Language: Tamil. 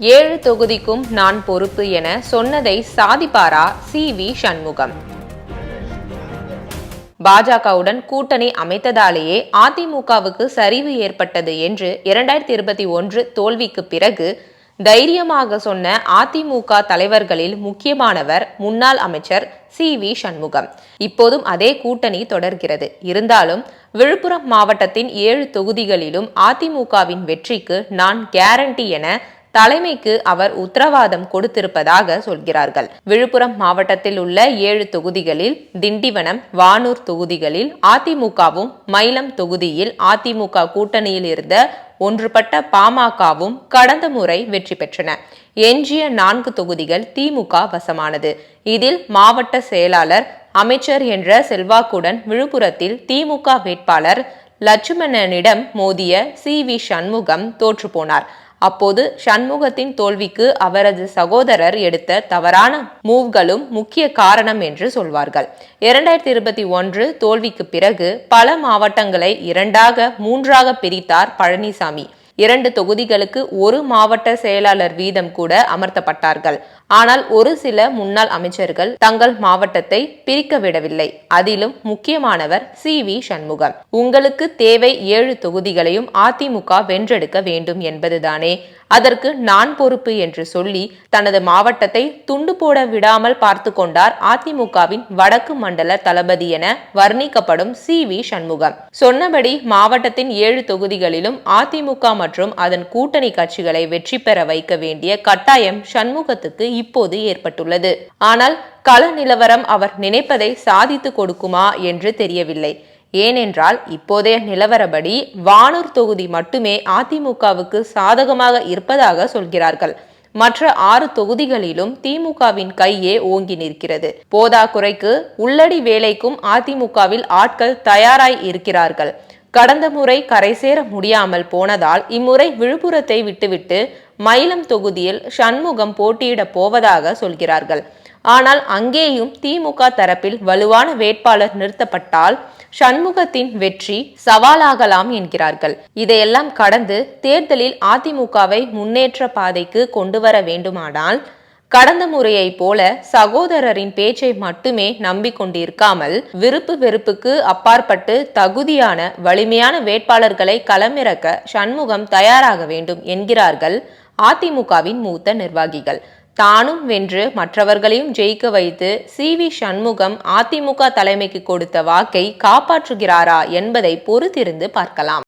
7 தொகுதிக்கும் நான் பொறுப்பு என சொன்னதை சாதிப்பாரா சி.வி. சண்முகம்? பாஜகவுடன் கூட்டணி அமைத்ததாலேயே அதிமுகவுக்கு சரிவு ஏற்பட்டது என்று 2021 தோல்விக்கு பிறகு தைரியமாக சொன்ன அதிமுக தலைவர்களில் முக்கியமானவர் முன்னாள் அமைச்சர் சி.வி. சண்முகம். இப்போதும் அதே கூட்டணி தொடர்கிறது. இருந்தாலும் விழுப்புரம் மாவட்டத்தின் 7 தொகுதிகளிலும் அதிமுகவின் வெற்றிக்கு நான் கேரண்டி என தலைமைக்கு அவர் உத்தரவாதம் கொடுத்திருப்பதாக சொல்கிறார்கள். விழுப்புரம் மாவட்டத்தில் உள்ள 7 தொகுதிகளில் திண்டிவனம், வானூர் தொகுதிகளில் அதிமுகவும், மயிலம் தொகுதியில் அதிமுக கூட்டணியில் இருந்த ஒன்றுபட்ட பாமகவும் கடந்த முறை வெற்றி பெற்றன. எஞ்சிய 4 தொகுதிகள் திமுக வசமானது. இதில் மாவட்ட செயலாளர், அமைச்சர் என்ற செல்வாக்குடன் விழுப்புரத்தில் திமுக வேட்பாளர் லட்சுமணனிடம் மோதிய சி.வி. சண்முகம் தோற்றுப்போனார். அப்போது சண்முகத்தின் தோல்விக்கு அவரது சகோதரர் எடுத்த தவறான மூவ்களும் முக்கிய காரணம் என்று சொல்வார்கள். 2021 தோல்விக்கு பிறகு பல மாவட்டங்களை 2ஆக 3ஆக பிரித்தார் பழனிசாமி. 2 தொகுதிகளுக்கு ஒரு மாவட்ட செயலாளர் வீதம் கூட அமர்த்தப்பட்டார்கள். ஆனால் ஒரு சில முன்னாள் அமைச்சர்கள் தங்கள் மாவட்டத்தை பிரிக்க விடவில்லை. அதிலும் முக்கியமானவர் சி.வி. சண்முகம். உங்களுக்கு தேவை 7 தொகுதிகளையும் அதிமுக வென்றெடுக்க வேண்டும் என்பதுதானே, அதற்கு நான் பொறுப்பு என்று சொல்லி தனது மாவட்டத்தை துண்டு போட விடாமல் பார்த்து கொண்டார் அதிமுகவின் வடக்கு மண்டல தளபதி என வர்ணிக்கப்படும் சி.வி. சண்முகம். சொன்னபடி மாவட்டத்தின் 7 தொகுதிகளிலும் அதிமுக மற்றும் அதன் கூட்டணி கட்சிகளை வெற்றி பெற வைக்க வேண்டிய கட்டாயம் சண்முகத்துக்கு இப்போது ஏற்பட்டுள்ளது. ஆனால் கள நிலவரம் அவர் நினைப்பதை சாதித்து கொடுக்குமா என்று தெரியவில்லை. ஏனென்றால் இப்போதைய நிலவரப்படி வானூர் தொகுதி மட்டுமே அதிமுகவுக்கு சாதகமாக இருப்பதாக சொல்கிறார்கள். மற்ற 6 தொகுதிகளிலும் திமுகவின் கையே ஓங்கி நிற்கிறது. போதாக்குறைக்கு உள்ளடி வேலைக்கும் அதிமுகவில் ஆட்கள் தயாராய் இருக்கிறார்கள். கடந்த முறை கரை சேர முடியாமல் போனதால் இம்முறை விழுப்புரத்தை விட்டுவிட்டு மயிலம் தொகுதியில் சண்முகம் போட்டியிட போவதாக சொல்கிறார்கள். ஆனால் அங்கேயும் திமுக தரப்பில் வலுவான வேட்பாளர் நிறுத்தப்பட்டால் சண்முகத்தின் வெற்றி சவாலாகலாம் என்கிறார்கள். இதையெல்லாம் கடந்து தேர்தலில் அதிமுகவை முன்னேற்ற பாதைக்கு கொண்டு வர வேண்டுமானால் கடந்த முறையை போல சகோதரரின் பேச்சை மட்டுமே நம்பிக்கொண்டிருக்காமல் விருப்பு வெறுப்புக்கு அப்பாற்பட்டு தகுதியான வலிமையான வேட்பாளர்களை களமிறக்க சண்முகம் தயாராக வேண்டும் என்கிறார்கள் அதிமுகவின் மூத்த நிர்வாகிகள். தானும் வென்று மற்றவர்களையும் ஜெயிக்க வைத்து சி.வி. சண்முகம் அதிமுக தலைமைக்கு கொடுத்த வாக்கை காப்பாற்றுகிறாரா என்பதை பொறுத்திருந்து பார்க்கலாம்.